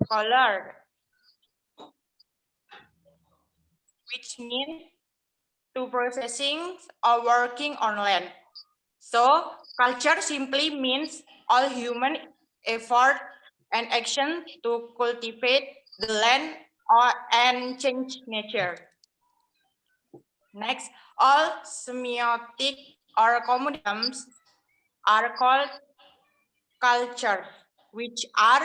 color, which means to processing or working on land. So culture simply means all human effort and action to cultivate the land and change nature. Next, all semiotic or communisms are called culture, which are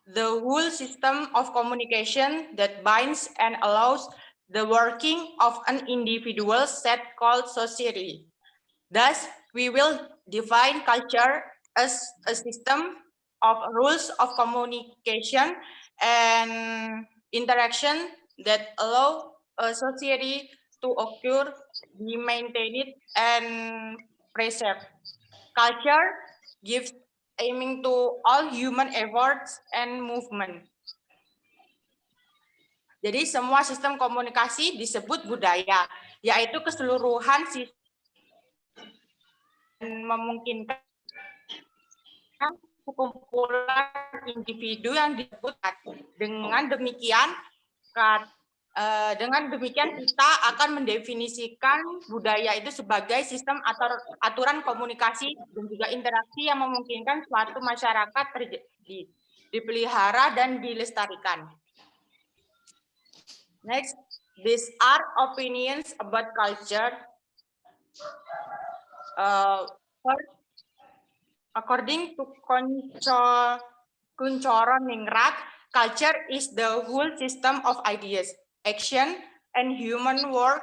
the whole system of communication that binds and allows the working of an individual set called society. Thus, we will define culture as a system of rules of communication and interaction that allow a society to occur, be maintained, and preserved. Culture gives aiming to all human efforts and movement. Jadi semua sistem komunikasi disebut budaya, yaitu keseluruhan sistem memungkinkan kumpulan individu yang disebutkan. Dengan demikian kita akan mendefinisikan budaya itu sebagai sistem atau aturan komunikasi dan juga interaksi yang memungkinkan suatu masyarakat dipelihara dan dilestarikan. Next, these are opinions about culture. First, according to Kuncoro Ningrat, culture is the whole system of ideas, action, and human work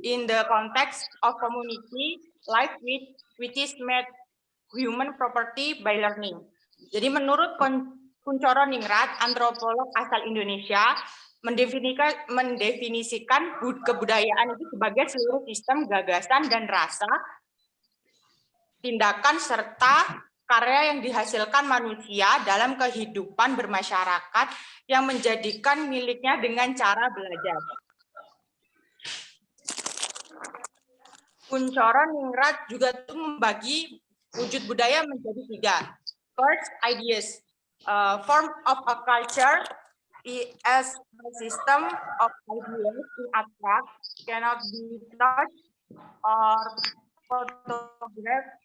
in the context of community life which is made human property by learning. Jadi menurut Kuncoro Ningrat, antropolog asal Indonesia, mendefinisikan kebudayaan itu sebagai seluruh sistem gagasan dan rasa, tindakan serta karya yang dihasilkan manusia dalam kehidupan bermasyarakat yang menjadikan miliknya dengan cara belajar. Kuncoro Ningrat juga membagi wujud budaya menjadi 3. First, ideas. Form of a culture as a system of ideas in abstract cannot be touched or photographed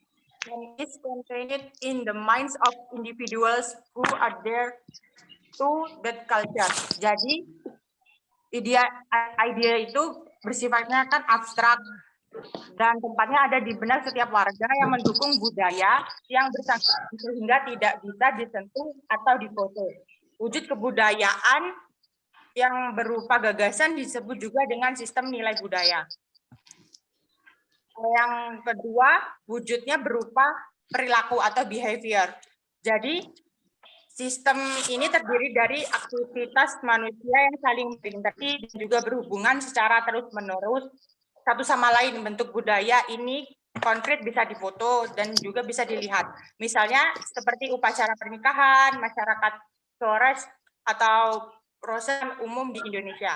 and is contained in the minds of individuals who are there to that culture. Jadi idea itu bersifatnya kan abstrak dan tempatnya ada di benak setiap warga yang mendukung budaya yang bersangkutan sehingga tidak bisa disentuh atau difoto. Wujud kebudayaan yang berupa gagasan disebut juga dengan sistem nilai budaya. Yang kedua, wujudnya berupa perilaku atau behavior. Jadi, sistem ini terdiri dari aktivitas manusia yang saling berinteraksi dan juga berhubungan secara terus-menerus satu sama lain. Bentuk budaya ini konkret bisa difoto dan juga bisa dilihat. Misalnya seperti upacara pernikahan, masyarakat Flores, atau proses umum di Indonesia.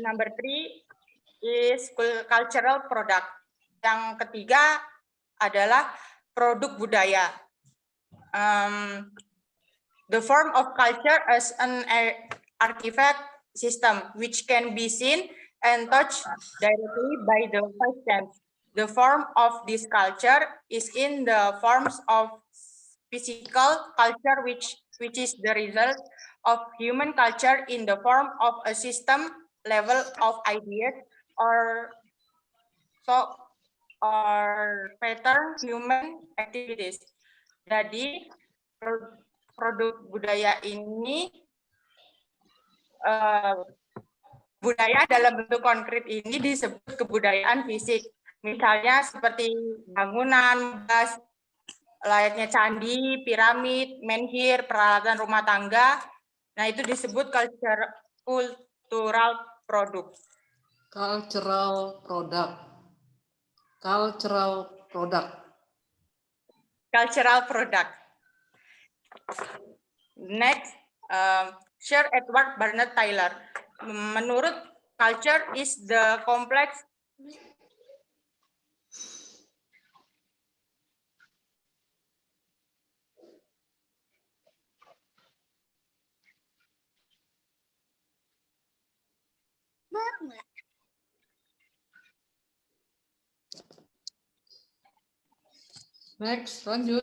Number 3 is cultural product. Yang ketiga adalah produk budaya. The form of culture as an artifact system which can be seen and touched directly by the five senses. The form of this culture is in the forms of physical culture which is the result of human culture in the form of a system level of ideas or pattern human activities. Jadi produk budaya ini budaya dalam bentuk konkret ini disebut kebudayaan fisik. Misalnya seperti bangunan, layaknya candi, piramid, menhir, peralatan rumah tangga. Nah, itu disebut cultural product. Cultural product. Cultural product. Cultural product. Next, Sir Edward Barnett Tyler. Menurut culture is the complex Next, lanjut.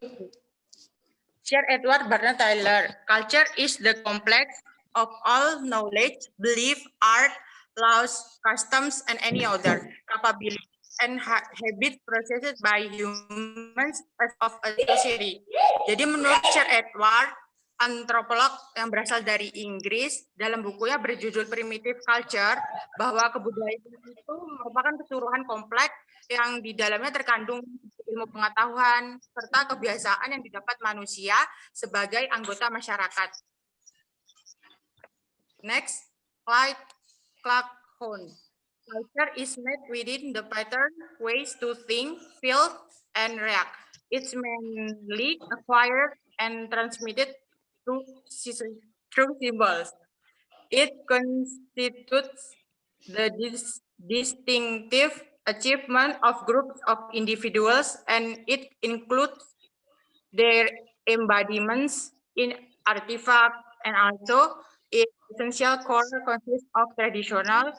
Sir Edward Barnard Tyler, culture is the complex of all knowledge, belief, art, laws, customs, and any other capability and habit processed by humans as of a society. Jadi menurut Sir Edward, antropolog yang berasal dari Inggris, dalam bukunya berjudul Primitive Culture, bahwa kebudayaan itu merupakan keseluruhan kompleks yang di dalamnya terkandung ilmu pengetahuan serta kebiasaan yang didapat manusia sebagai anggota masyarakat. Next, Clark Hunt. Culture is made within the pattern ways to think, feel, and react. It's mainly acquired and transmitted through symbols. It constitutes the distinctive achievement of groups of individuals, and it includes their embodiments in artifacts, and also its essential core consists of traditional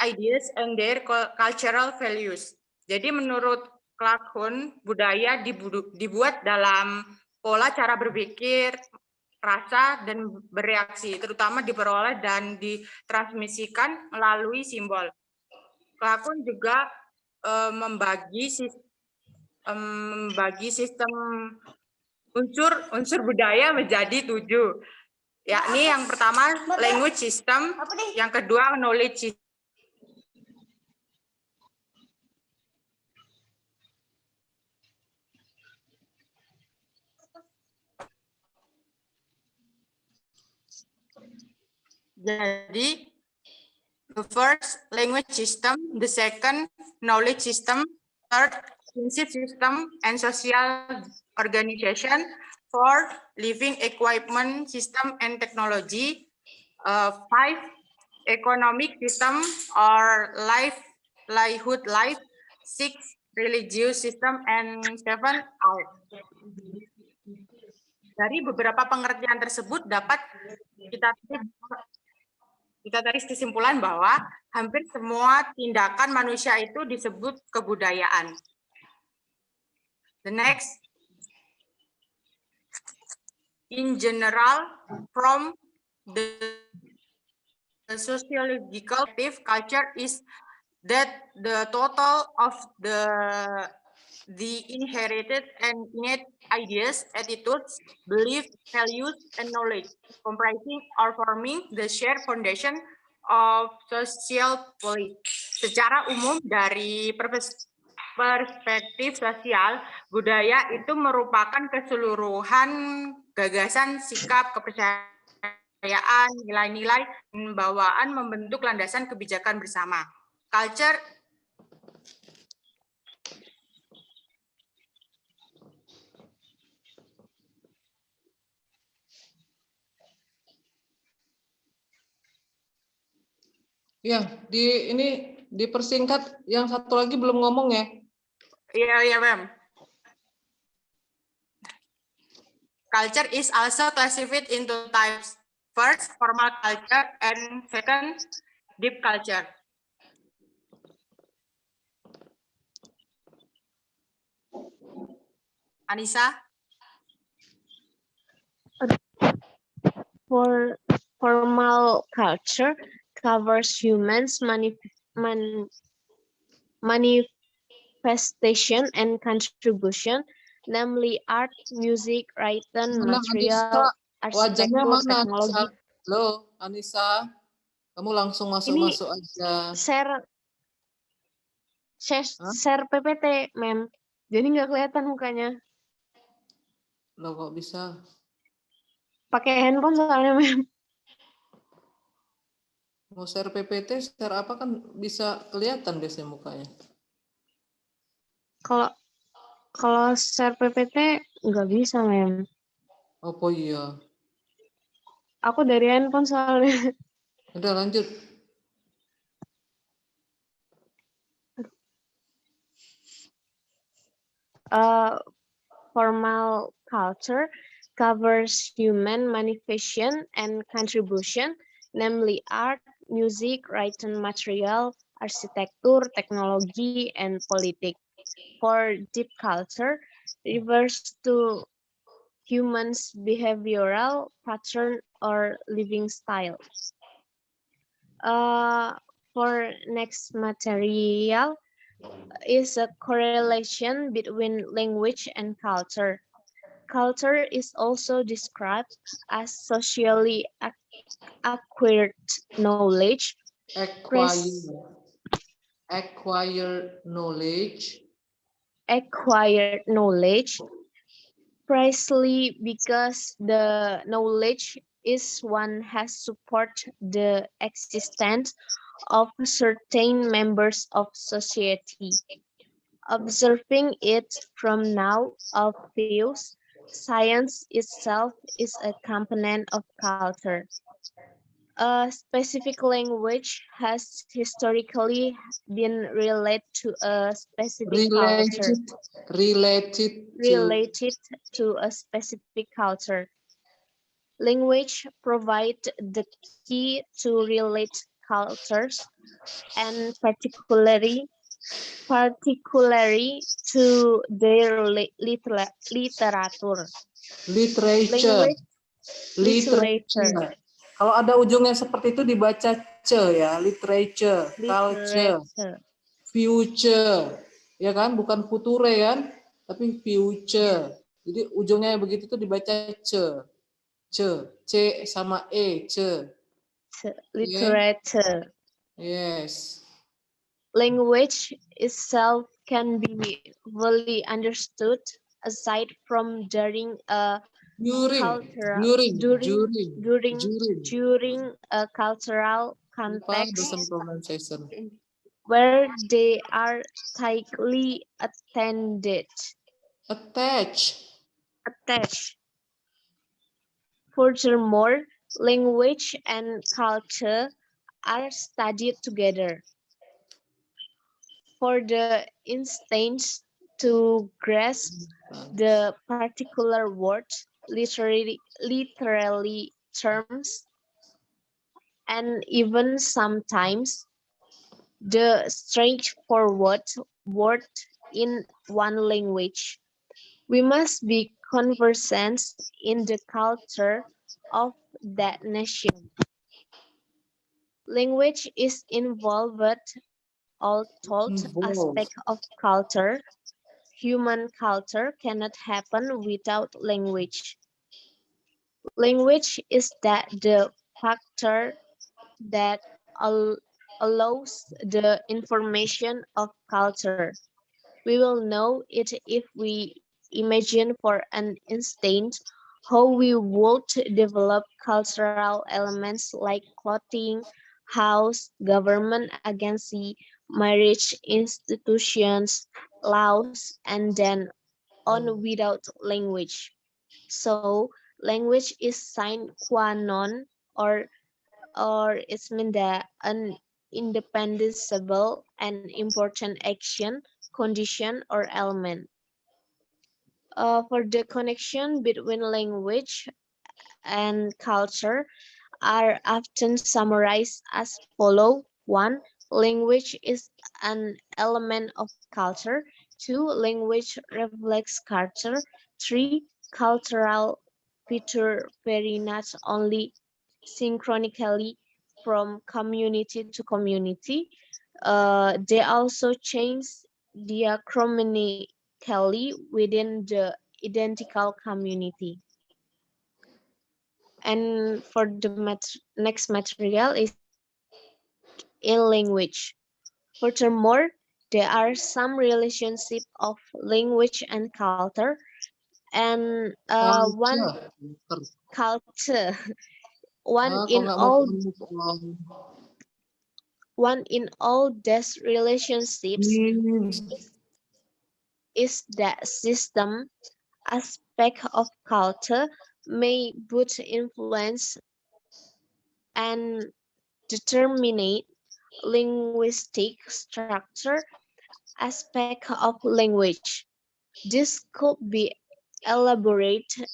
ideas and their cultural values. Jadi menurut Clark Hunt, budaya dibuat dalam pola cara berpikir, rasa, dan bereaksi, terutama diperoleh dan ditransmisikan melalui simbol. Clark Hunt juga membagi sistem unsur budaya menjadi 7. Yakni yang pertama language system, yang kedua knowledge system. Jadi, the first language system, the second knowledge system, third kinship system and social organization, fourth living equipment system and technology, five economic system or livelihood life, six religious system, and seven art. Dari beberapa pengertian tersebut dapat kita tarik kesimpulan bahwa hampir semua tindakan manusia itu disebut kebudayaan. The next, in general, from the sociological perspective, culture is that the total of the inherited and innate ideas, attitudes, beliefs, values, and knowledge, comprising or forming the shared foundation of social policy. Secara umum, dari perspektif sosial, budaya itu merupakan keseluruhan gagasan, sikap, kepercayaan, nilai-nilai, dan bawaan membentuk landasan kebijakan bersama. Culture Ya, ini dipersingkat. Yang satu lagi belum ngomong ya. Iya, ma'am. Culture is also classified into types. First, formal culture, and second, deep culture. Anissa? For formal culture covers humans' manifestation and contribution, namely art, music, writing, material, Wajahnya arsitektur, mana? teknologi. Halo, Anissa. Kamu langsung masuk aja. Share PPT, mem. Jadi nggak kelihatan mukanya. Loh, kok bisa? Pakai handphone soalnya, mem. Mau share PPT, share apa kan bisa kelihatan biasanya mukanya. Kalau share PPT nggak bisa, mem. Oh iya. Aku dari handphone soalnya. Udah lanjut. Formal culture covers human manifestation and contribution, namely art, music, writing material, arsitektur, teknologi, and politics. For deep culture refers to humans' behavioral pattern or living style. For next material is a correlation between language and culture. Culture is also described as socially acquired knowledge, pres- Acquire knowledge. acquired knowledge, precisely because the knowledge is one has support the existence of certain members of society. Observing it from now of views, science itself is a component of culture. A specific language has historically been related to a specific culture, Related. Related to. related to a specific culture. Language provide the key to relate cultures and particularly to their literature. Literature. Language literature, Literature. Kalau ada ujungnya seperti itu dibaca ce ya. Literature, culture, literature. future. Ya kan, bukan future kan, tapi future. Jadi ujungnya begitu tuh dibaca ce. Ce, c sama e, ce. Oke. Literature. Yes. Language itself can be fully understood aside from During, cultural during, during during, during during. during a cultural Lupa the context pronunciation. where they are tightly Attach. attached. Furthermore, language and culture are studied together. For the instance, to grasp the particular word, literally terms, and even sometimes the straightforward word in one language. We must be conversant in the culture of that nation. Language is involved all told aspect Involve. of culture. Human culture cannot happen without language. Language is that the factor that allows the information of culture. We will know it if we imagine for an instant how we would develop cultural elements like clothing, house, government agency, marriage institutions, laws, and then on without language. So language is sine qua non or it's mean that an indispensable and important action, condition, or element. For the connection between language and culture are often summarized as follow. One, language is an element of culture. Two, language reflects culture. Three, cultural feature vary not only synchronically from community to community, they also change diachronically within the identical community. And for the next material is in language. Furthermore, there are some relationship of language and culture, and one Culture. culture, one Kalau in nggak all move on. one in all these relationships Means. is that system aspect of culture may both influence and determine linguistic structure aspect of language. This could be elaborated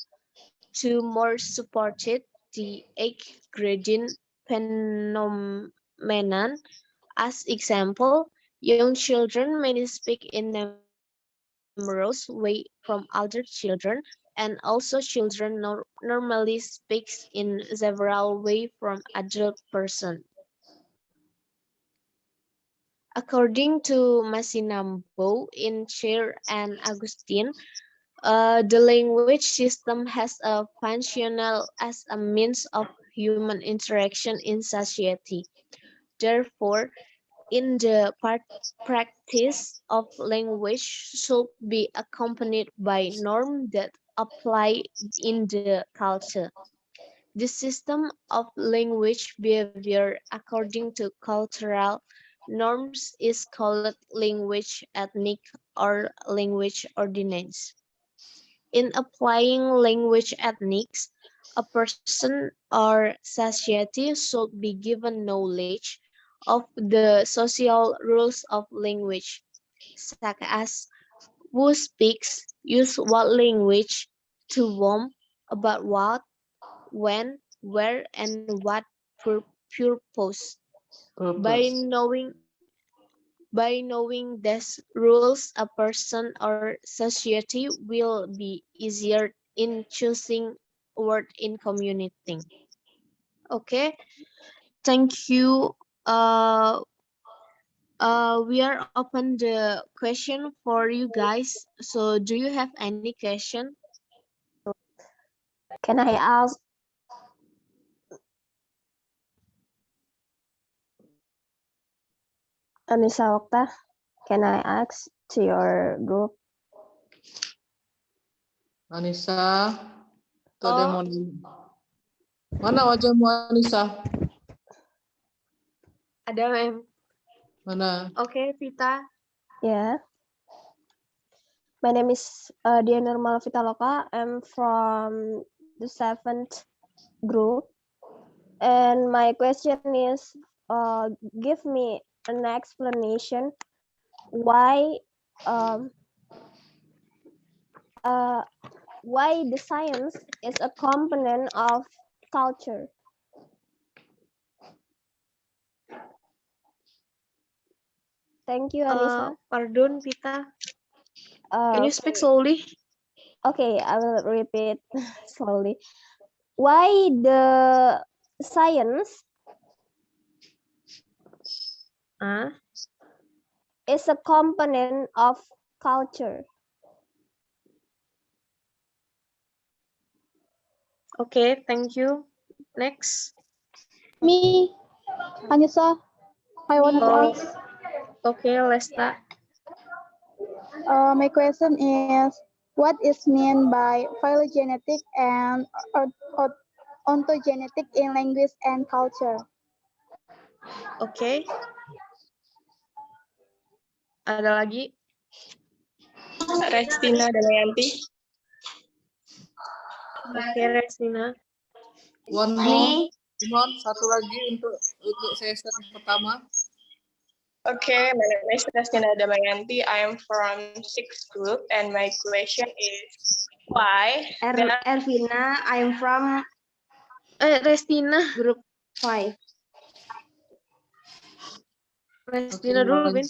to more supported the age gradient phenomenon. As example, young children may speak in themselves numerous way from older children, and also children normally speaks in several way from adult person. According to Masinambo, Incher, and Agustin, the language system has a functional as a means of human interaction in society. Therefore, in the practice of language should be accompanied by norms that apply in the culture. The system of language behavior according to cultural norms is called language ethnic or language ordinance. In applying language ethnics, a person or society should be given knowledge of the social rules of language, such as who speaks, use what language, to whom, about what, when, where, and what purpose. By Purpose. knowing these rules, a person or society will be easier in choosing word in communicating. Okay, thank you. We are open the question for you guys. So, do you have any question? Can I ask? Anissa Okta, can I ask to your group? Anissa, tuh ada yang Oh. mau nanya. Mana wajahmu Anissa? Ada, Mem. Mana? Oke, Vita. Yeah. My name is Dia Nurmal Vitaloka. I'm from the 7th group. And my question is, give me an explanation why the science is a component of culture. Thank you, Anissa. Pardon, Vita. Can you speak slowly? Okay, I will repeat slowly. Why the science is a component of culture? Okay, thank you. Next. Me, Anissa, I want to ask. Okay, Lesta. My question is, what is meant by phylogenetic and ontogenetic in language and culture? Okay. Ada lagi? Restina Damayanti. Oke, Restina. One more. Simon, satu lagi untuk session pertama. Okay, my name is Restina Damayanti. I am from 6th group, and my question is why? Ervina, I'm from Restina. group 5. Restina dulu, Bin.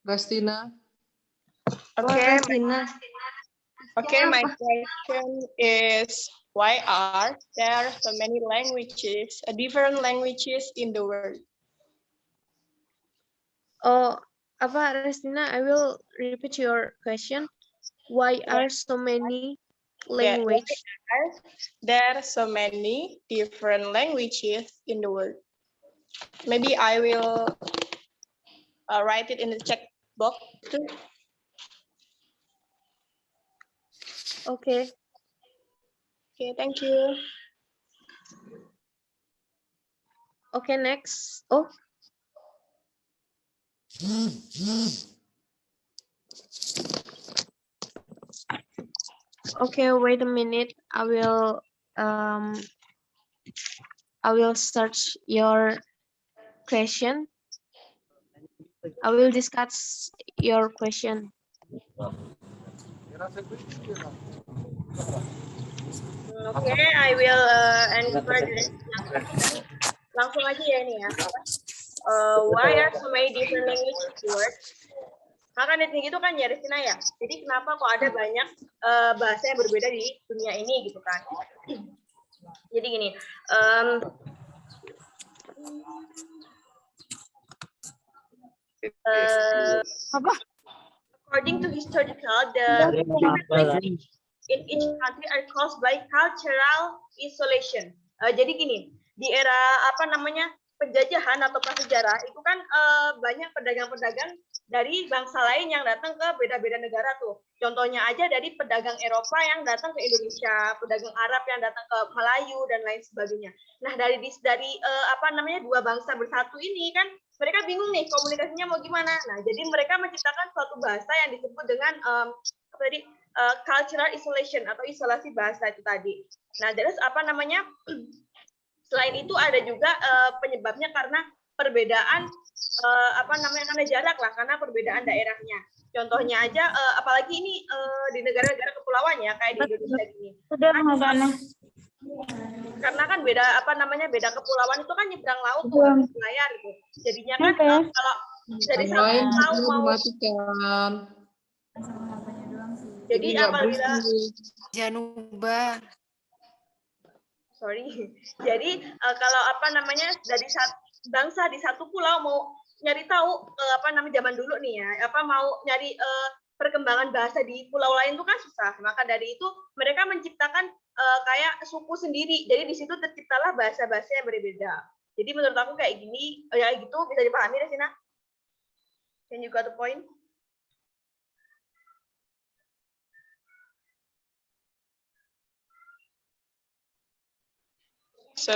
Restina. Okay, my question is why are there so many languages, different languages in the world? Oh, apa, Restina? I will repeat your question. Why are so many languages? There are so many different languages in the world. Maybe I will write it in the chat box too. Okay. Okay, thank you. Okay, next. Oh. Okay, wait a minute. I will search your question. I will discuss your question. Okay, I will answer this. Langsung aja ya nih ya. Why are so many different languages words? Maka net tinggi itu kan ya Restina ya. Jadi kenapa kok ada banyak bahasa yang berbeda di dunia ini gitu kan. Jadi gini, according to historical, the different language in each country are caused by cultural isolation. Jadi gini, di era apa namanya penjajahan atau prasejarah itu kan banyak pedagang-pedagang dari bangsa lain yang datang ke beda-beda negara tuh. Contohnya aja dari pedagang Eropa yang datang ke Indonesia, pedagang Arab yang datang ke Melayu dan lain sebagainya. Nah dari apa namanya dua bangsa bersatu ini kan mereka bingung nih komunikasinya mau gimana. Nah jadi mereka menciptakan suatu bahasa yang disebut dengan cultural isolation atau isolasi bahasa itu tadi. Nah terus apa namanya? Selain itu ada juga penyebabnya karena perbedaan apa namanya karena jarak lah, karena perbedaan daerahnya. Contohnya aja apalagi ini di negara-negara kepulauan ya kayak di Indonesia gini. Karena kan beda apa namanya beda kepulauan itu kan nyebrang laut tuh layar gitu. Jadinya kan kalau dari satu pulau mau dimatikan. jadi apabila Januba. sorry. Jadi kalau apa namanya dari bangsa di satu pulau mau nyari tahu apa namanya zaman dulu nih ya, apa mau nyari perkembangan bahasa di pulau lain itu kan susah. Maka dari itu mereka menciptakan kayak suku sendiri. Jadi di situ terciptalah bahasa-bahasa yang berbeda. Jadi menurut aku kayak gini, ya gitu bisa dipahami Resina? Can you got the point? So,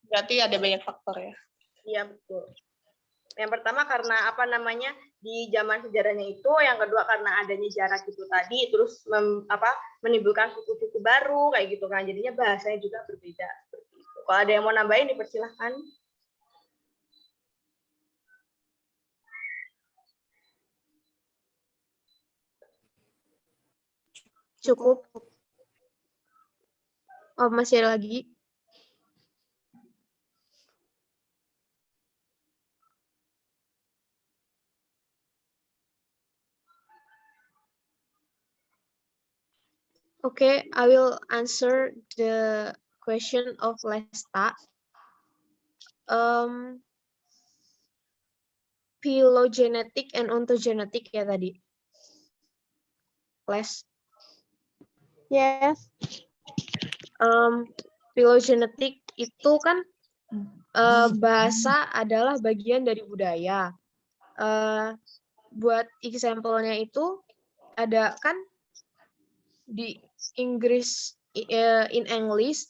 berarti ada banyak faktor ya. Iya betul. Yang pertama karena apa namanya di zaman sejarahnya itu, yang kedua karena adanya jarak itu tadi, terus menimbulkan suku-suku baru kayak gitu kan, jadinya bahasanya juga berbeda. Kalau ada yang mau nambahin dipersilahkan. Cukup. Oh, masih ada lagi? Okay, I will answer the question of Lesta. Phylogenetic and ontogenetic ya tadi. Les. Yes. Phylogenetic itu kan bahasa adalah bagian dari budaya. Buat example-nya itu ada kan di Inggris in English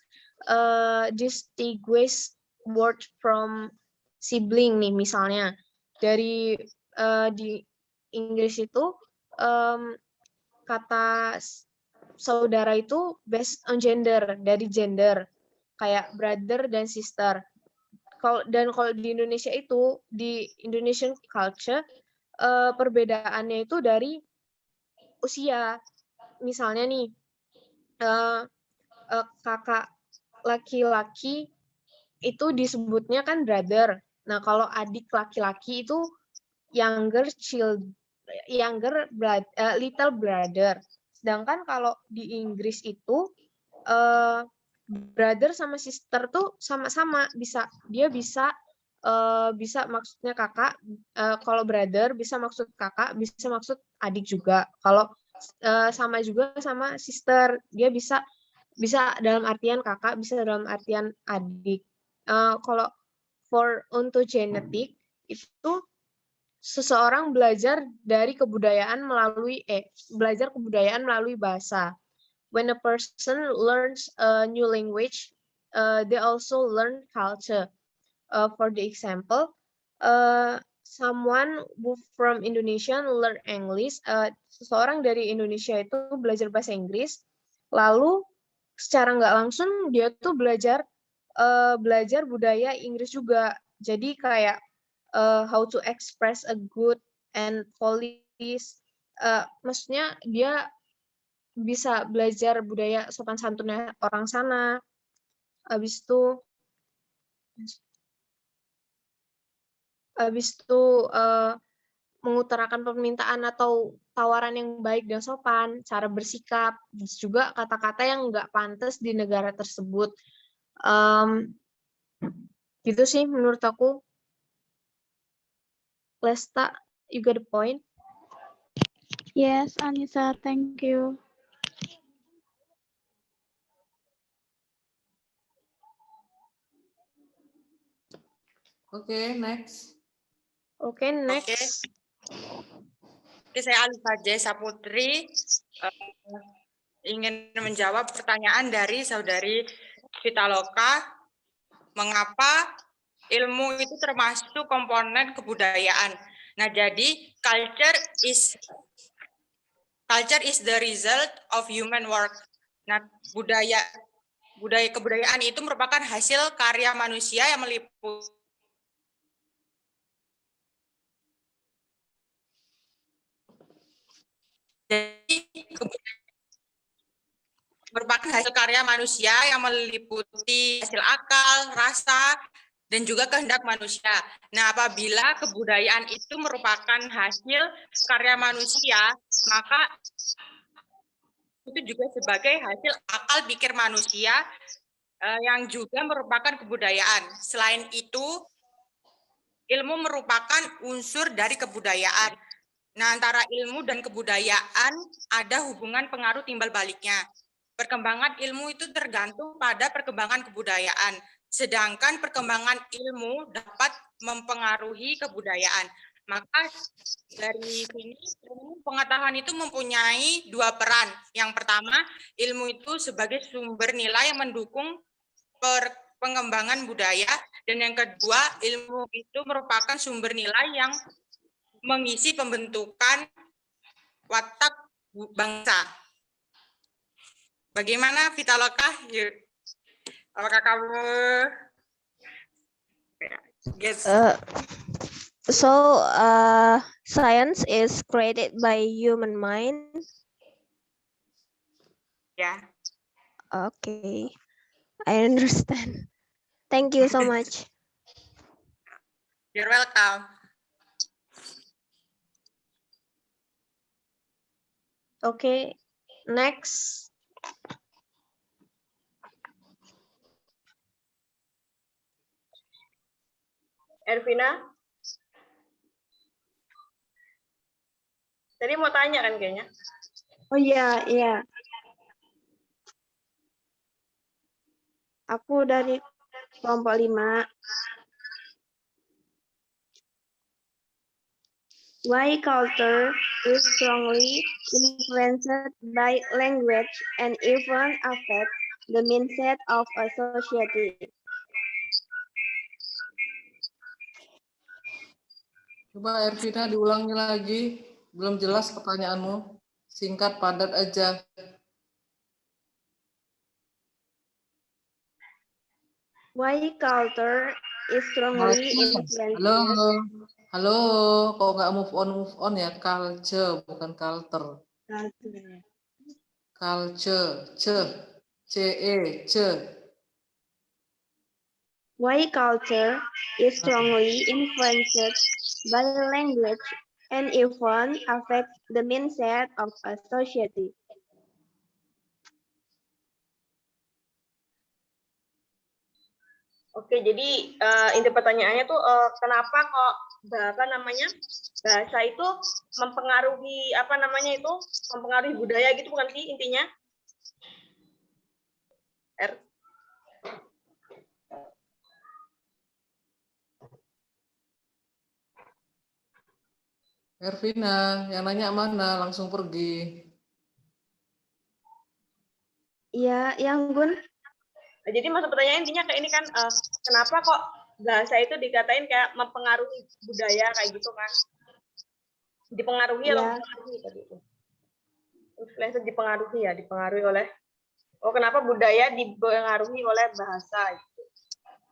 distinguish word from sibling nih misalnya dari di Inggris itu kata saudara itu based on gender, dari gender kayak brother dan sister. Kalau di Indonesia itu di Indonesian culture perbedaannya itu dari usia. Misalnya nih kakak laki-laki itu disebutnya kan brother. Nah, kalau adik laki-laki itu little brother. Sedangkan kalau di Inggris itu brother sama sister tuh sama-sama bisa maksudnya kakak. Kalau brother bisa maksud kakak, bisa maksud adik juga. Kalau sama juga sama sister, dia bisa dalam artian kakak, bisa dalam artian adik. Kalau for ontogenetic itu seseorang belajar kebudayaan melalui bahasa. When a person learns a new language, they also learn culture. For the example, someone who from Indonesia learn English. Seseorang dari Indonesia itu belajar bahasa Inggris, lalu secara nggak langsung dia tuh belajar budaya Inggris juga. Jadi kayak how to express a good and police. Maksudnya dia bisa belajar budaya sopan santunnya orang sana. Habis itu mengutarakan permintaan atau tawaran yang baik dan sopan, cara bersikap, terus juga kata-kata yang nggak pantas di negara tersebut. Gitu sih menurut aku. Lesta, you got the point? Yes, Anissa, thank you. Oke, next. Oke, next. Oke, saya Alifah J. Saputri ingin menjawab pertanyaan dari saudari Vitaloka, mengapa ilmu itu termasuk komponen kebudayaan. Nah, jadi culture is the result of human work. Nah, kebudayaan itu merupakan hasil karya manusia yang meliputi merupakan hasil karya manusia yang meliputi hasil akal, rasa, dan juga kehendak manusia. Nah, apabila kebudayaan itu merupakan hasil karya manusia, maka itu juga sebagai hasil akal pikir manusia yang juga merupakan kebudayaan. Selain itu, ilmu merupakan unsur dari kebudayaan. Nah, antara ilmu dan kebudayaan ada hubungan pengaruh timbal baliknya. Perkembangan ilmu itu tergantung pada perkembangan kebudayaan, sedangkan perkembangan ilmu dapat mempengaruhi kebudayaan. Maka dari sini ilmu pengetahuan itu mempunyai dua peran. Yang pertama, ilmu itu sebagai sumber nilai yang mendukung pengembangan budaya, dan yang kedua, ilmu itu merupakan sumber nilai yang mengisi pembentukan watak bangsa. Bagaimana Vitaloka? Apakah kamu Science is created by human mind. ya? Okay, I understand. Thank you so much. You're welcome. Oke, next. Ervina? Tadi mau tanya kan kayaknya? Oh iya, iya. Aku dari kelompok 5. Why culture is strongly influenced by language and even affect the mindset of a society. Coba Ervina diulangi lagi. Belum jelas pertanyaanmu. Singkat, padat aja. Why culture is strongly influenced? Halo, kok nggak move on ya? Culture, bukan culture. Culture, C-E. Why culture is strongly influenced by language and even affects the mindset of a society. Oke, jadi inti pertanyaannya tuh kenapa kok bahasa itu mempengaruhi mempengaruhi budaya gitu, bukan sih intinya? Ervina, yang nanya mana? Langsung pergi. Iya, yang Gun. Jadi maksud pertanyaan intinya kayak ini kan, kenapa kok bahasa itu dikatain kayak mempengaruhi budaya kayak gitu kan? Dipengaruhi atau mempengaruhi tadi itu? Influencer dipengaruhi oleh. Oh, kenapa budaya dipengaruhi oleh bahasa? Gitu.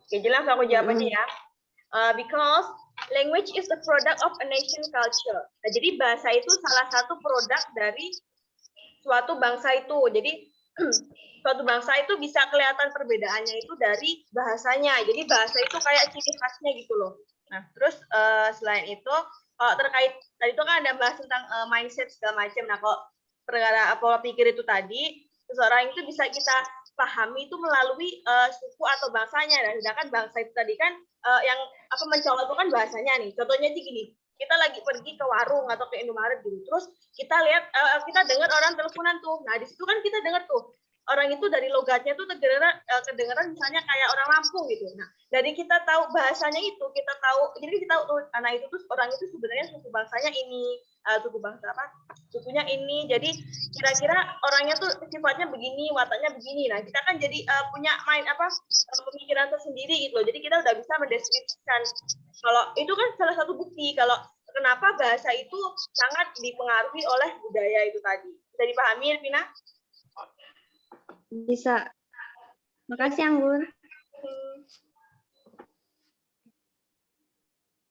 Oke, jelas aku jawab aja ya. Because language is a product of a nation culture. Nah, jadi bahasa itu salah satu produk dari suatu bangsa itu. Jadi suatu bangsa itu bisa kelihatan perbedaannya itu dari bahasanya. Jadi bahasa itu kayak ciri khasnya gitu loh. Nah, terus selain itu terkait tadi itu kan ada bahas tentang mindset segala macam. Nah, kalau perkara pola pikir itu tadi, seseorang itu bisa kita pahami itu melalui suku atau bangsanya. Dan sedangkan bangsa itu tadi kan yang mencolok itu kan bahasanya nih. Contohnya sih gini, kita lagi pergi ke warung atau ke Indomaret gitu, terus kita lihat kita dengar orang teleponan tuh. Nah, di situ kan kita dengar tuh orang itu dari logatnya tuh kedengeran misalnya kayak orang Lampung gitu. Nah, dari kita tahu bahasanya itu, kita tahu, jadi kita tahu anak itu tuh orang itu sebenarnya suku bangsanya ini, suku bangsa apa? Sukunya ini. Jadi kira-kira orangnya tuh sifatnya begini, wataknya begini. Nah, kita kan jadi punya pemikiran tersendiri gitu loh. Jadi kita udah bisa mendeskripsikan. Kalau itu kan salah satu bukti kalau kenapa bahasa itu sangat dipengaruhi oleh budaya itu tadi. Bisa dipahami, Elvina? Bisa. Makasih, Anggun.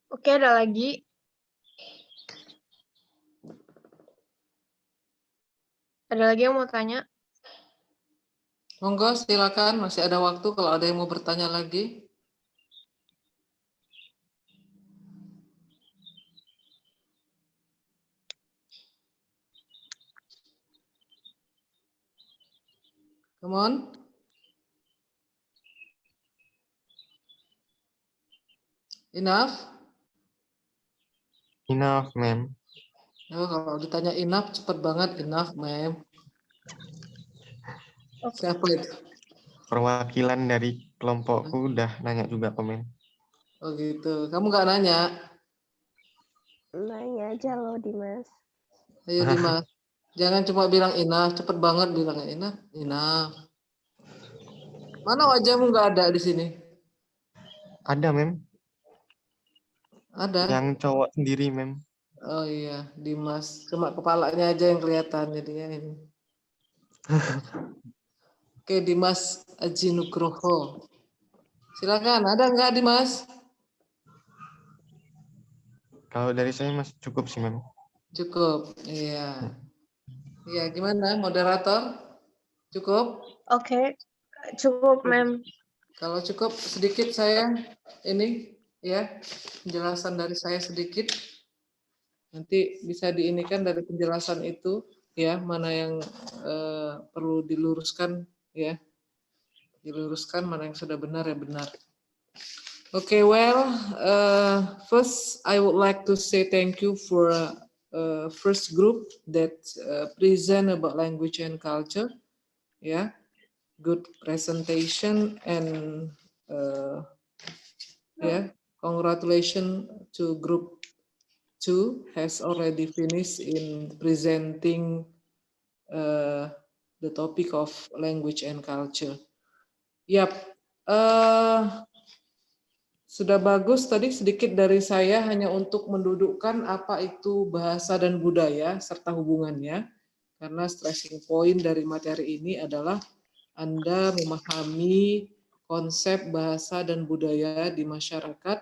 Oke, ada lagi? Ada lagi yang mau tanya? Monggo silakan, masih ada waktu kalau ada yang mau bertanya lagi. Come on. Enough? Enough, ma'am. Oh, kalau ditanya enough, cepat banget. Enough, ma'am. Siapa itu? Perwakilan dari kelompokku udah nanya juga, ma'am. Oh gitu. Kamu nggak nanya? Nanya aja loh, Dimas. Ayo Dimas. Jangan cuma bilang enough, cepet banget bilangnya enough. Enough. Mana wajahmu nggak ada di sini? Ada, ma'am. Ada. Yang cowok sendiri, ma'am. Oh iya, Dimas. Cuma kepalanya aja yang kelihatan jadinya ini. Oke, Dimas Aji Nugroho. Silakan, ada nggak Dimas? Kalau dari saya masih cukup sih, ma'am. Cukup, iya. Iya, gimana moderator? Cukup? Oke, cukup, ma'am. Kalau cukup sedikit saya ini ya penjelasan dari saya sedikit. Nanti bisa diinikan dari penjelasan itu ya mana yang perlu diluruskan ya. Diluruskan mana yang sudah benar ya benar. Okay, well, first I would like to say thank you for first group that present about language and culture. Yeah, good presentation and yeah, congratulations to group 2 has already finished in presenting the topic of language and culture. Yap, sudah bagus tadi sedikit dari saya hanya untuk mendudukkan apa itu bahasa dan budaya serta hubungannya. Karena stressing point dari materi ini adalah Anda memahami konsep bahasa dan budaya di masyarakat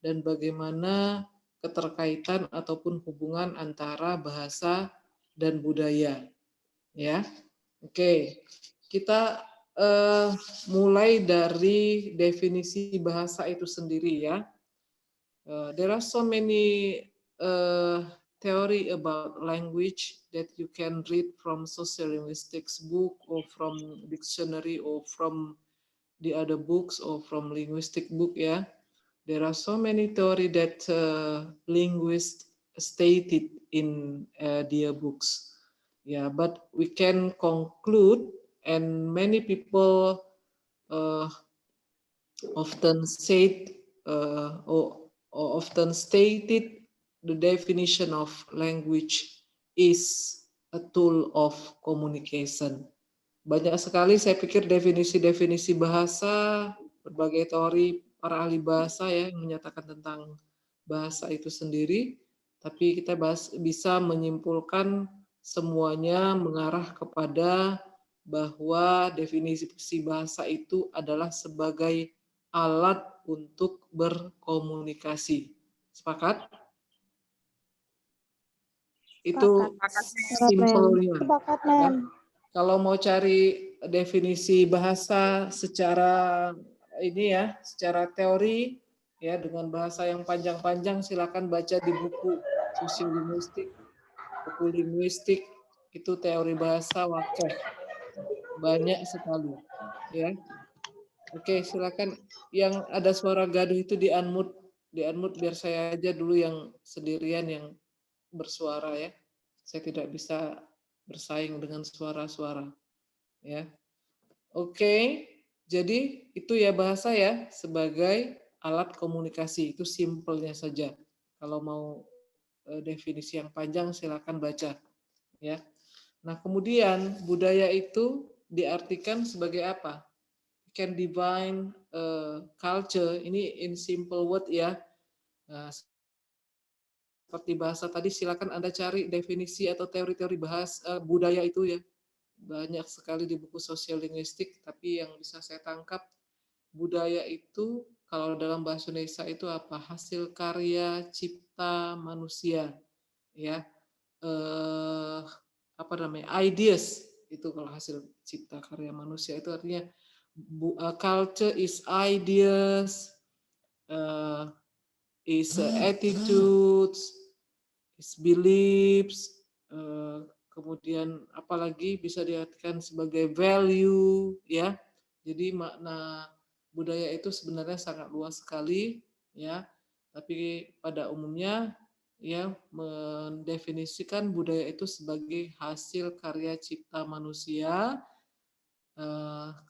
dan bagaimana keterkaitan ataupun hubungan antara bahasa dan budaya. Ya, oke. Kita mulai dari definisi bahasa itu sendiri ya. There are so many theory about language that you can read from sociolinguistics book or from dictionary or from the other books or from linguistic book ya. There are so many theory that linguists stated in their books. Yeah, but we can conclude, and many people often said or often stated the definition of language is a tool of communication. Banyak sekali saya pikir definisi-definisi bahasa, berbagai teori para ahli bahasa ya yang menyatakan tentang bahasa itu sendiri, tapi kita bisa menyimpulkan semuanya mengarah kepada bahwa definisi bahasa itu adalah sebagai alat untuk berkomunikasi. Sepakat? Itu simpelnya. Sepakat, ma'am. Kalau mau cari definisi bahasa secara ini ya, secara teori ya dengan bahasa yang panjang-panjang silakan baca di buku sosiolinguistik, buku linguistik, itu teori bahasa Wakef. Banyak sekali, ya. Oke, silakan yang ada suara gaduh itu di unmute biar saya aja dulu yang sendirian yang bersuara ya. Saya tidak bisa bersaing dengan suara-suara, ya. Oke, jadi itu ya bahasa ya sebagai alat komunikasi, itu simpelnya saja. Kalau mau definisi yang panjang silakan baca, ya. Nah, kemudian budaya itu diartikan sebagai apa? Can define culture, ini in simple word ya. Nah, seperti bahasa tadi silakan Anda cari definisi atau teori-teori budaya itu ya. Banyak sekali di buku sosial linguistik, tapi yang bisa saya tangkap budaya itu kalau dalam bahasa Indonesia itu apa? Hasil karya cipta manusia, ya. Apa namanya? Ideas itu kalau hasil cipta karya manusia itu artinya culture is ideas, is attitudes, is beliefs, kemudian apalagi bisa diartikan sebagai value, ya. Jadi makna budaya itu sebenarnya sangat luas sekali, ya. Tapi pada umumnya ya mendefinisikan budaya itu sebagai hasil karya cipta manusia.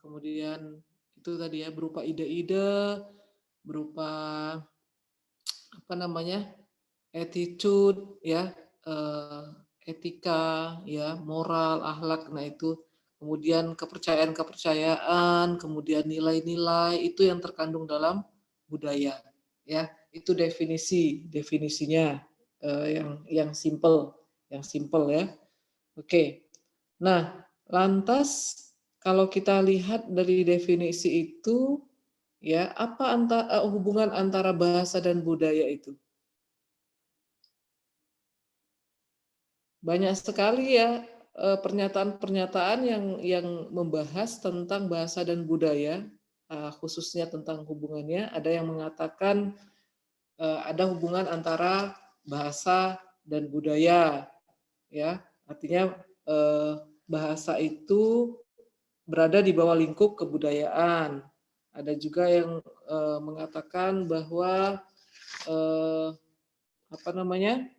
Kemudian itu tadi ya berupa ide-ide, berupa apa namanya attitude ya, etika ya, moral, akhlak. Nah itu kemudian kepercayaan-kepercayaan, kemudian nilai-nilai itu yang terkandung dalam budaya ya. Itu definisinya yang simple ya. Oke. Nah, lantas kalau kita lihat dari definisi itu, ya apa hubungan antara bahasa dan budaya itu? Banyak sekali ya pernyataan-pernyataan yang membahas tentang bahasa dan budaya, khususnya tentang hubungannya. Ada yang mengatakan ada hubungan antara bahasa dan budaya, ya artinya bahasa itu berada di bawah lingkup kebudayaan. Ada juga yang mengatakan bahwa apa namanya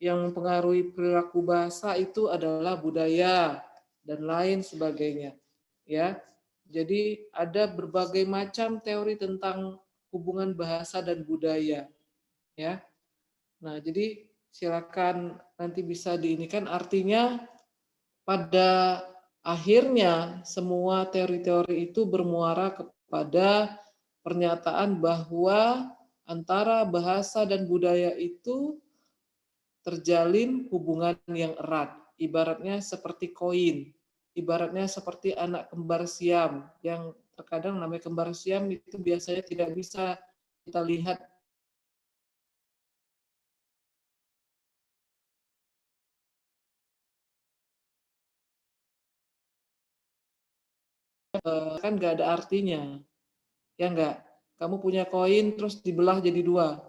yang mempengaruhi perilaku bahasa itu adalah budaya dan lain sebagainya. Ya, jadi ada berbagai macam teori tentang hubungan bahasa dan budaya. Ya, nah jadi silakan nanti bisa diinikan artinya pada akhirnya semua teori-teori itu bermuara kepada pernyataan bahwa antara bahasa dan budaya itu terjalin hubungan yang erat. Ibaratnya seperti koin, ibaratnya seperti anak kembar siam, yang terkadang namanya kembar siam itu biasanya tidak bisa kita lihat kan nggak ada artinya, ya nggak? Kamu punya koin terus dibelah jadi dua,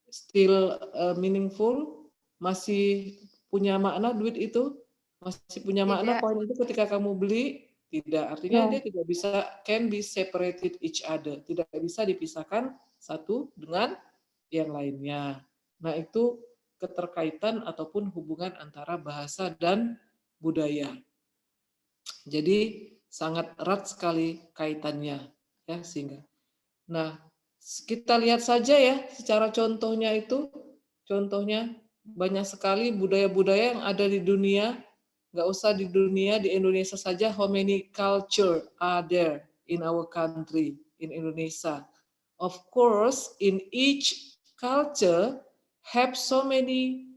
still meaningful, masih punya makna duit itu, masih punya makna Tidak. koin itu ketika kamu beli? Tidak, artinya Ya. dia tidak bisa can be separated each other, tidak bisa dipisahkan satu dengan yang lainnya. Nah itu keterkaitan ataupun hubungan antara bahasa dan budaya. Jadi sangat erat sekali kaitannya ya sehingga. Nah, kita lihat saja ya secara contohnya itu, contohnya banyak sekali budaya-budaya yang ada di dunia, nggak usah di dunia, di Indonesia saja, how many culture are there in our country, in Indonesia. Of course, in each culture have so many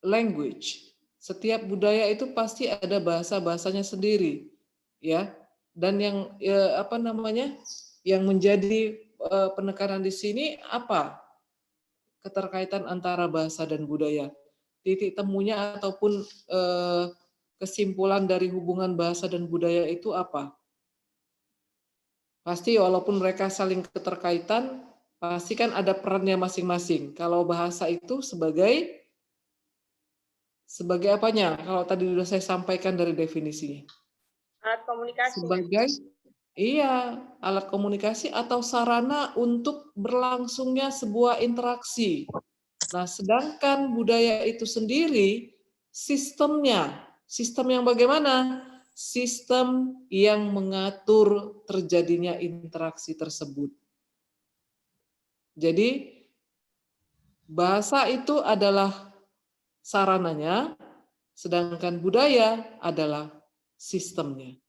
language. Setiap budaya itu pasti ada bahasa-bahasanya sendiri, ya. Dan yang apa namanya, yang menjadi penekanan di sini apa? Keterkaitan antara bahasa dan budaya. Titik temunya ataupun kesimpulan dari hubungan bahasa dan budaya itu apa? pasti walaupun mereka saling keterkaitan, pasti kan ada perannya masing-masing. Kalau bahasa itu sebagai apanya? Kalau tadi sudah saya sampaikan dari definisinya. Alat komunikasi. Sebagai alat komunikasi atau sarana untuk berlangsungnya sebuah interaksi. Nah, sedangkan budaya itu sendiri sistem yang bagaimana? Sistem yang mengatur terjadinya interaksi tersebut. Jadi bahasa itu adalah sarananya, sedangkan budaya adalah sistemnya.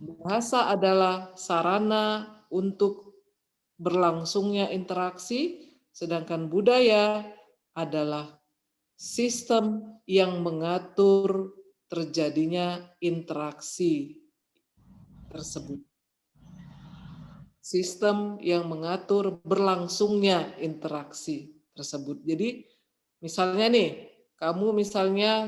Bahasa adalah sarana untuk berlangsungnya interaksi, sedangkan budaya adalah sistem yang mengatur terjadinya interaksi tersebut. Sistem yang mengatur berlangsungnya interaksi tersebut. Jadi misalnya nih, kamu misalnya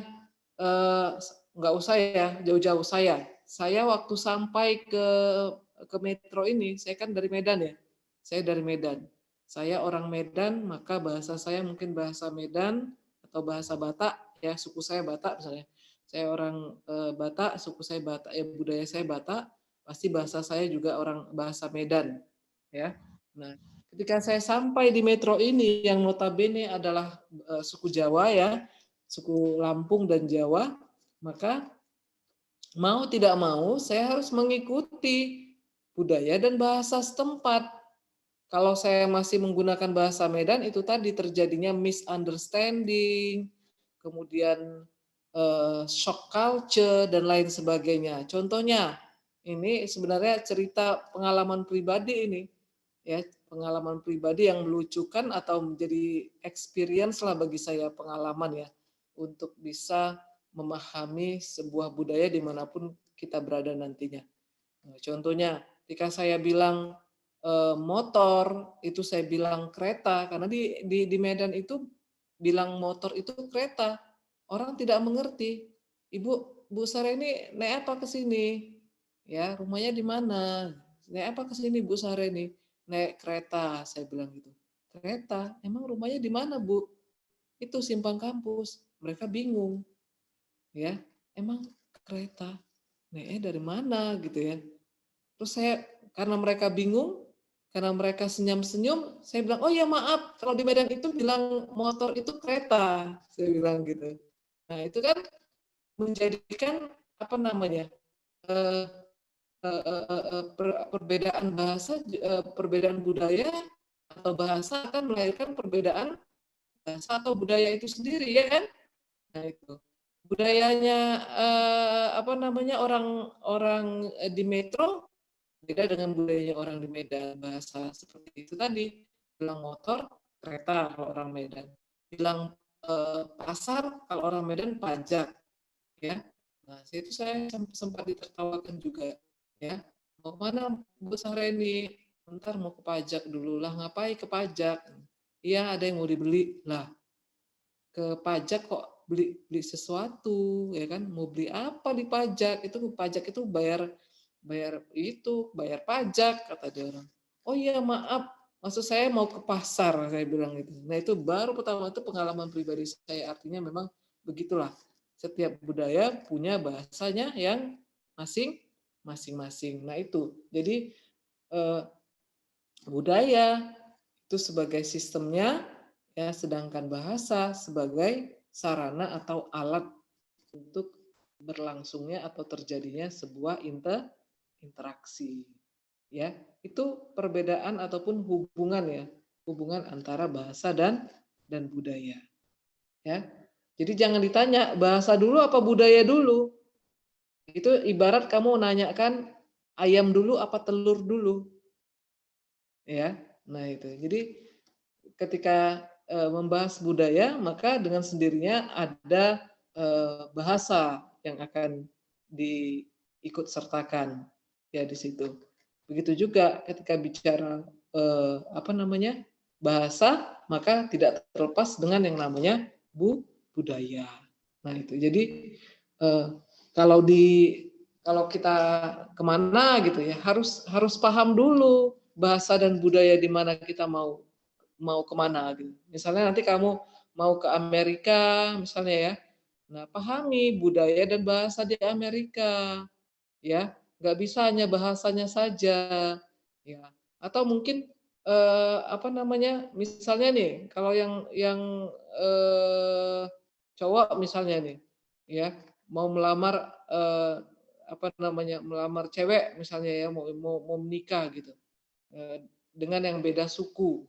nggak usah ya jauh-jauh saya waktu sampai ke metro ini, saya kan dari Medan ya, saya dari Medan. Saya orang Medan, maka bahasa saya mungkin bahasa Medan atau bahasa Batak, ya suku saya Batak misalnya. Saya orang Batak, suku saya Batak, ya budaya saya Batak, pasti bahasa saya juga orang bahasa Medan, ya. Nah, ketika saya sampai di metro ini yang notabene adalah suku Jawa ya, suku Lampung dan Jawa, maka mau tidak mau saya harus mengikuti budaya dan bahasa setempat. Kalau saya masih menggunakan bahasa Medan, itu tadi terjadinya misunderstanding, kemudian shock culture, dan lain sebagainya. Contohnya, ini sebenarnya cerita pengalaman pribadi ini. Ya, pengalaman pribadi yang melucukan atau menjadi experience lah bagi saya, pengalaman ya, untuk bisa memahami sebuah budaya dimanapun kita berada nantinya. Nah, contohnya, ketika saya bilang motor, itu saya bilang kereta, karena di Medan itu bilang motor itu kereta. Orang tidak mengerti. Bu Sareni naik apa ke sini? Ya, rumahnya di mana? Naik apa ke sini Bu Sareni? Naik kereta, saya bilang gitu. Kereta? Emang rumahnya di mana, Bu? Itu simpang kampus. Mereka bingung. Ya, emang kereta? Naiknya dari mana gitu ya. Terus saya, karena mereka bingung, karena mereka senyum-senyum, saya bilang, oh ya maaf, kalau di Medan itu bilang motor itu kereta, saya bilang gitu. Nah itu kan menjadikan apa namanya perbedaan bahasa, perbedaan budaya atau bahasa akan melahirkan perbedaan bahasa atau budaya itu sendiri ya kan. Nah itu budayanya apa namanya orang di metro beda dengan budayanya orang di Medan. Bahasa seperti itu tadi, bilang motor kereta kalau orang Medan, bilang pasar kalau orang Medan pajak, ya. Nah itu saya sempat ditertawakan juga, ya. Mau mana Bu Sareni? Bentar mau ke pajak dulu lah. Ngapain ke pajak? Iya ada yang mau dibeli lah. Ke pajak kok beli sesuatu, ya kan? Mau beli apa di pajak? Itu pajak itu bayar pajak, kata dia orang. Oh iya maaf, maksud saya mau ke pasar, saya bilang gitu. Nah itu baru pertama itu pengalaman pribadi saya, artinya memang begitulah. Setiap budaya punya bahasanya yang masing-masing. Nah itu, jadi budaya itu sebagai sistemnya, ya, sedangkan bahasa sebagai sarana atau alat untuk berlangsungnya atau terjadinya sebuah interaksi, ya. Itu perbedaan ataupun hubungan antara bahasa dan budaya, ya. Jadi jangan ditanya bahasa dulu apa budaya dulu. Itu ibarat kamu nanyakan ayam dulu apa telur dulu, ya. Nah itu. Jadi ketika membahas budaya, maka dengan sendirinya ada bahasa yang akan diikut sertakan, ya di situ. Begitu juga ketika bicara bahasa, maka tidak terlepas dengan yang namanya budaya. Nah itu. Jadi kalau kalau kita kemana gitu ya, harus paham dulu bahasa dan budaya di mana kita mau kemana gitu. Misalnya nanti kamu mau ke Amerika misalnya ya, nah pahami budaya dan bahasa di Amerika ya, nggak bisa hanya bahasanya saja ya. Atau mungkin apa namanya, misalnya nih kalau yang cowok misalnya nih ya, mau melamar apa namanya, melamar cewek misalnya ya, mau menikah gitu dengan yang beda suku,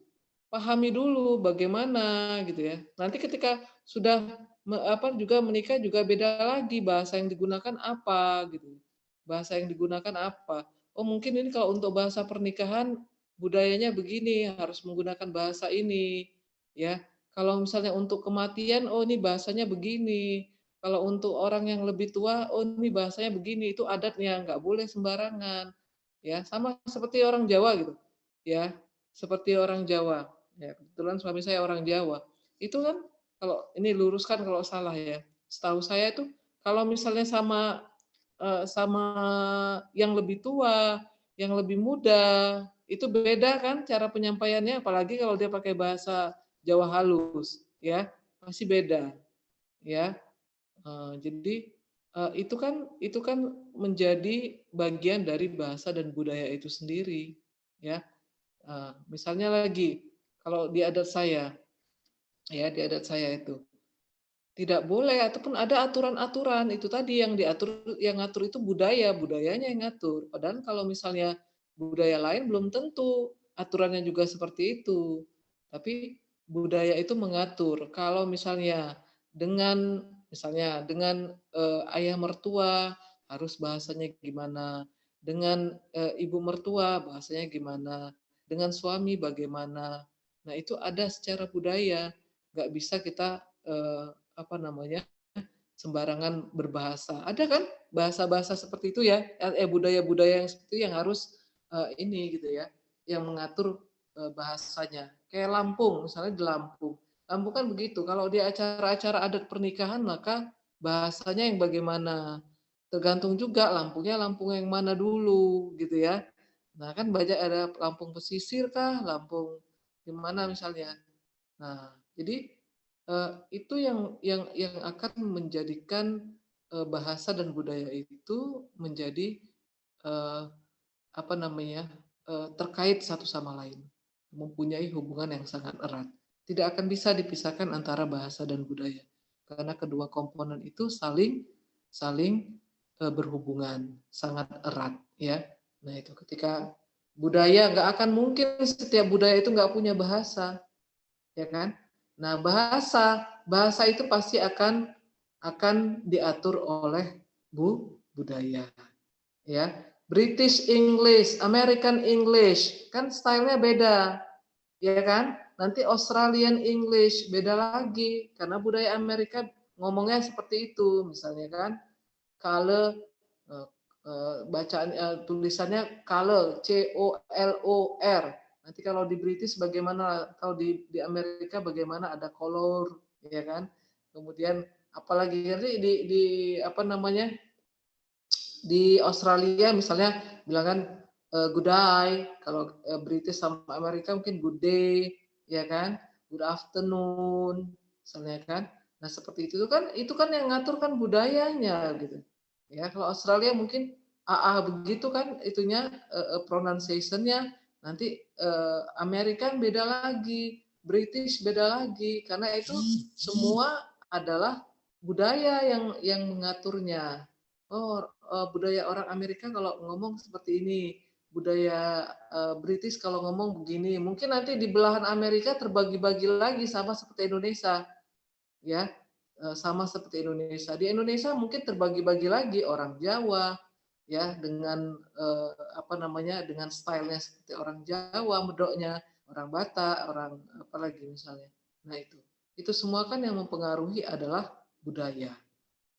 pahami dulu bagaimana gitu ya. Nanti ketika sudah juga menikah juga beda lagi bahasa yang digunakan apa gitu. Bahasa yang digunakan apa? Oh, mungkin ini kalau untuk bahasa pernikahan budayanya begini, harus menggunakan bahasa ini ya. Kalau misalnya untuk kematian, oh ini bahasanya begini. Kalau untuk orang yang lebih tua, oh ini bahasanya begini, itu adatnya, nggak boleh sembarangan. Ya, sama seperti orang Jawa gitu. Ya, seperti orang Jawa. Ya, kebetulan suami saya orang Jawa. Itu kan kalau ini luruskan kalau salah ya. Setahu saya itu kalau misalnya sama yang lebih tua, yang lebih muda, itu beda kan cara penyampaiannya, apalagi kalau dia pakai bahasa Jawa halus, ya masih beda, ya. Jadi itu kan menjadi bagian dari bahasa dan budaya itu sendiri, ya. Misalnya lagi kalau di adat saya, ya di adat saya itu tidak boleh ataupun ada aturan-aturan itu tadi yang diatur, yang ngatur itu budayanya yang ngatur. Padahal kalau misalnya budaya lain belum tentu aturannya juga seperti itu. Tapi budaya itu mengatur. Kalau misalnya dengan ayah mertua harus bahasanya gimana, dengan ibu mertua bahasanya gimana, dengan suami bagaimana. Nah, itu ada secara budaya. Nggak bisa kita apa namanya, sembarangan berbahasa. Ada kan bahasa-bahasa seperti itu ya, budaya-budaya yang seperti itu yang harus ini gitu ya, yang mengatur bahasanya. Kayak Lampung, misalnya di Lampung. Lampung kan begitu, kalau di acara-acara adat pernikahan maka bahasanya yang bagaimana. Tergantung juga Lampungnya Lampung yang mana dulu gitu ya. Nah, kan banyak ada Lampung pesisir kah, Lampung gimana misalnya. Nah, jadi itu yang akan menjadikan bahasa dan budaya itu menjadi apa namanya, terkait satu sama lain, mempunyai hubungan yang sangat erat. Tidak akan bisa dipisahkan antara bahasa dan budaya karena kedua komponen itu saling berhubungan sangat erat ya. Nah itu ketika budaya, nggak akan mungkin setiap budaya itu nggak punya bahasa, ya kan? Nah, bahasa itu pasti akan diatur oleh budaya, ya. British English, American English, kan stylenya beda, ya kan? Nanti Australian English beda lagi karena budaya Amerika ngomongnya seperti itu, misalnya kan. Color, bacaan tulisannya color, COLOR. Nanti kalau di British bagaimana, kalau di Amerika bagaimana, ada color, ya kan? Kemudian apalagi di apa namanya, di Australia misalnya bilang kan good day, kalau British sama Amerika mungkin good day, ya kan? Good afternoon, misalnya kan? Nah seperti itu kan yang ngatur kan budayanya gitu. Ya kalau Australia mungkin begitu kan itunya pronunciation-nya. Nanti Amerika beda lagi, British beda lagi, karena itu semua adalah budaya yang mengaturnya. Oh, budaya orang Amerika kalau ngomong seperti ini, budaya British kalau ngomong begini. Mungkin nanti di belahan Amerika terbagi-bagi lagi sama seperti Indonesia, ya, sama seperti Indonesia. Di Indonesia mungkin terbagi-bagi lagi orang Jawa, ya, dengan apa namanya, dengan stylenya seperti orang Jawa, medoknya, orang Batak, orang apalagi misalnya. Nah itu semua kan yang mempengaruhi adalah budaya,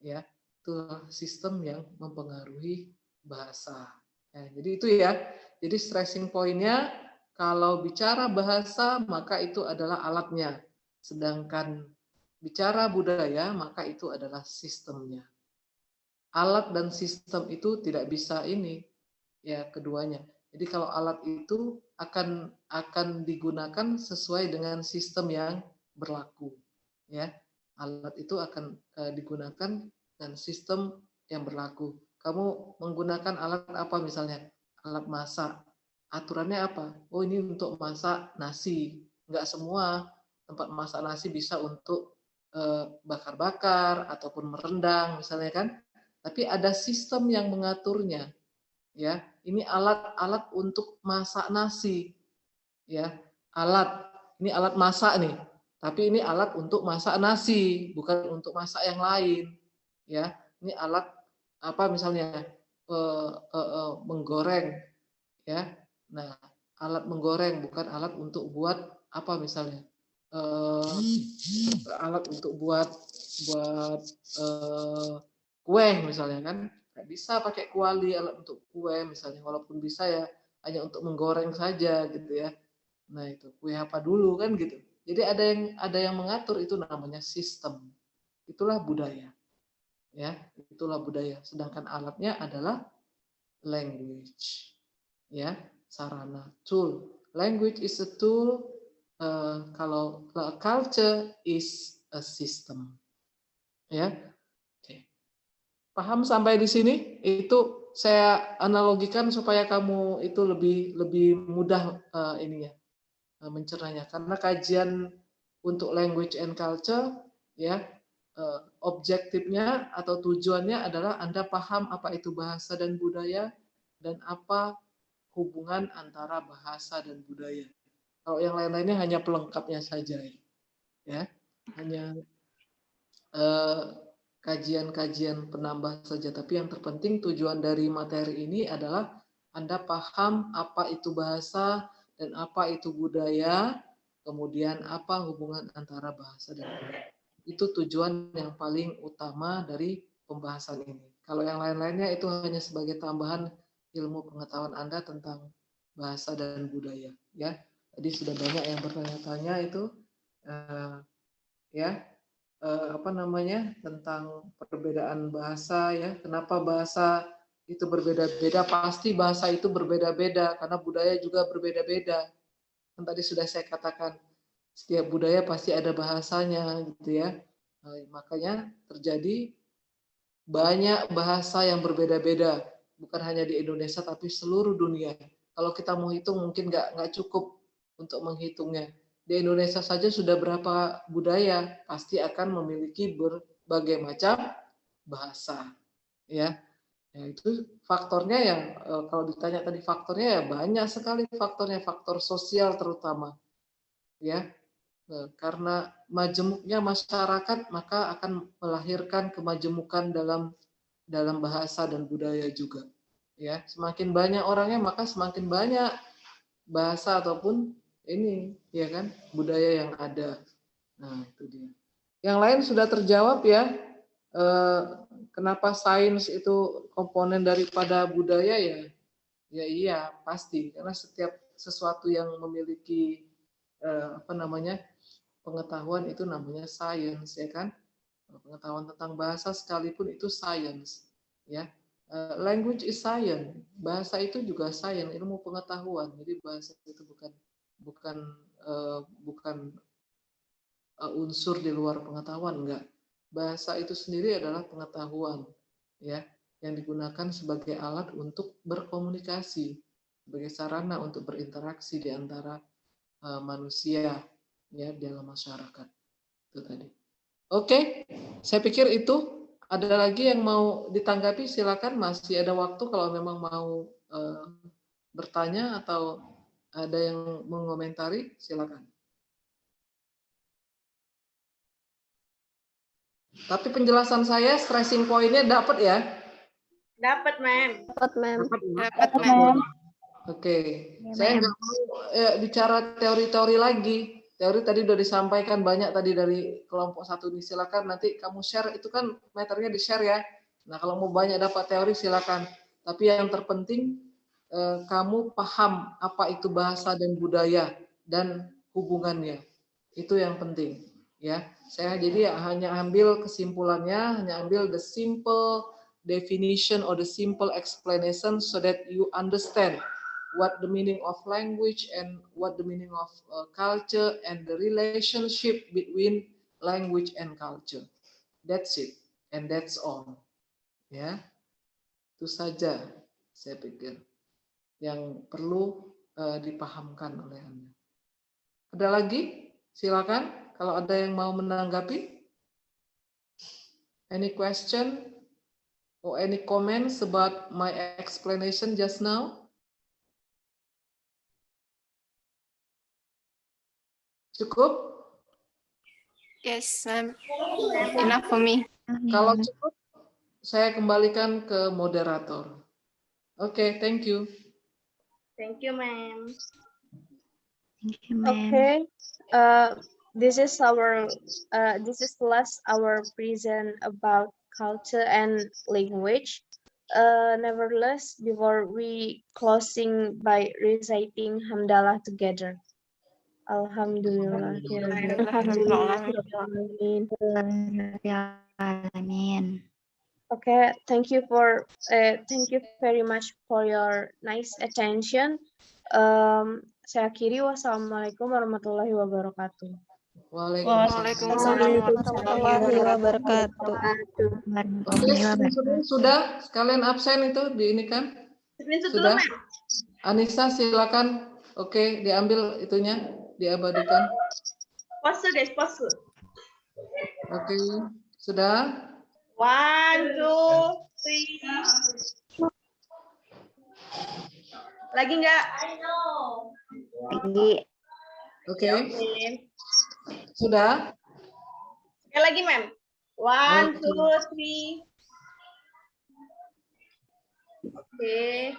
ya. Itu sistem yang mempengaruhi bahasa. Ya, jadi itu ya. Jadi stressing point-nya kalau bicara bahasa maka itu adalah alatnya. Sedangkan bicara budaya maka itu adalah sistemnya. alat dan sistem itu tidak bisa ini, ya keduanya. Jadi kalau alat itu akan digunakan sesuai dengan sistem yang berlaku, ya. Alat itu akan digunakan dengan sistem yang berlaku. Kamu menggunakan alat apa misalnya? Alat masak. Aturannya apa? Oh, ini untuk masak nasi. Enggak semua tempat masak nasi bisa untuk bakar-bakar ataupun merendang misalnya kan. Tapi ada sistem yang mengaturnya. Ya, ini alat-alat untuk masak nasi. Ya, ini alat masak nih. Tapi ini alat untuk masak nasi, bukan untuk masak yang lain. Ya, ini alat apa misalnya menggoreng, ya. Nah, alat menggoreng bukan alat untuk buat apa misalnya alat untuk buat kue misalnya kan. Nggak bisa pakai kuali alat untuk kue misalnya, walaupun bisa ya hanya untuk menggoreng saja gitu ya. Nah itu kue apa dulu kan gitu. Jadi ada yang mengatur, itu namanya sistem. Itulah budaya. Ya, itulah budaya. Sedangkan alatnya adalah language. Ya, sarana, tool. Language is a tool. Kalau culture is a system. Ya. Oke. Paham sampai di sini? Itu saya analogikan supaya kamu itu lebih mudah ininya mencernanya, karena kajian untuk language and culture ya objektifnya atau tujuannya adalah Anda paham apa itu bahasa dan budaya dan apa hubungan antara bahasa dan budaya. Kalau yang lain-lainnya hanya pelengkapnya saja ya, hanya kajian-kajian penambah saja. Tapi yang terpenting tujuan dari materi ini adalah Anda paham apa itu bahasa dan apa itu budaya, kemudian apa hubungan antara bahasa dan budaya. Itu tujuan yang paling utama dari pembahasan ini. Kalau yang lain-lainnya itu hanya sebagai tambahan ilmu pengetahuan Anda tentang bahasa dan budaya. Ya, tadi sudah banyak yang bertanya-tanya itu, ya. Apa namanya, tentang perbedaan bahasa ya. Kenapa bahasa itu berbeda-beda? Pasti bahasa itu berbeda-beda karena budaya juga berbeda-beda. Kan tadi sudah saya katakan setiap budaya pasti ada bahasanya gitu ya. Makanya terjadi banyak bahasa yang berbeda-beda, bukan hanya di Indonesia tapi seluruh dunia. Kalau kita mau hitung mungkin nggak cukup untuk menghitungnya. Di Indonesia saja sudah berapa budaya, pasti akan memiliki berbagai macam bahasa. Ya, itu faktornya yang kalau ditanya tadi faktornya ya banyak sekali faktornya, faktor sosial terutama. Ya, karena majemuknya masyarakat maka akan melahirkan kemajemukan dalam bahasa dan budaya juga. Ya, semakin banyak orangnya maka semakin banyak bahasa ataupun ini ya kan budaya yang ada. Nah itu dia. Yang lain sudah terjawab ya. Kenapa sains itu komponen daripada budaya ya? Ya iya pasti karena setiap sesuatu yang memiliki apa namanya pengetahuan itu namanya sains ya kan. Pengetahuan tentang bahasa sekalipun itu sains ya. Language is science. Bahasa itu juga science, ilmu pengetahuan. Jadi bahasa itu bukan unsur di luar pengetahuan, enggak. Bahasa itu sendiri adalah pengetahuan, ya, yang digunakan sebagai alat untuk berkomunikasi, sebagai sarana untuk berinteraksi di antara manusia, ya, dalam masyarakat. Itu tadi. Oke, saya pikir itu. Ada lagi yang mau ditanggapi, silakan, masih ada waktu kalau memang mau bertanya atau ada yang mengomentari, silakan. Tapi penjelasan saya stressing point-nya dapat ya? Dapat, Mem. Dapat, Mem. Dapat, Mem. Oke, saya nggak mau bicara teori-teori lagi. Teori tadi sudah disampaikan banyak tadi dari kelompok satu ini. Silakan nanti kamu share, itu kan materinya di-share ya. Nah, kalau mau banyak dapat teori silakan. Tapi yang terpenting kamu paham apa itu bahasa dan budaya dan hubungannya. Itu yang penting, ya. Saya jadi hanya ambil kesimpulannya, hanya ambil the simple definition or the simple explanation so that you understand what the meaning of language and what the meaning of culture and the relationship between language and culture. That's it, and that's all. Ya, itu saja saya pikir yang perlu dipahamkan oleh Anda. Ada lagi? Silakan kalau ada yang mau menanggapi. Any question or any comments about my explanation just now? Cukup? Yes, ma'am. Enough for me. Kalau cukup, saya kembalikan ke moderator. Oke, thank you. Thank you, ma'am. Okay. This is last our present about culture and language. Nevertheless, before we closing by reciting hamdalah together. Alhamdulillah. Okay, thank you very much for your nice attention. Saya akhiri, wassalamualaikum warahmatullahi wabarakatuh. Waalaikumsalam. warahmatullahi wabarakatuh. Oke, sudah sekalian absen itu di ini kan? Sudah. Anissa silakan. Oke, diambil itunya, diabadikan. Pause guys, pause. Oke, sudah. 1, 2, 3. Lagi nggak? Lagi. Oke. Sudah. Sekali lagi, ma'am. 1, 2, 3. Oke.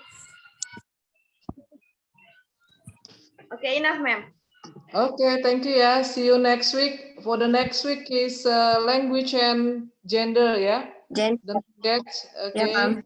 Oke, enough, ma'am. Okay, thank you ya. See you next week. For the next week is language and gender ya. Jen, Don't forget. Okay. Ma'am.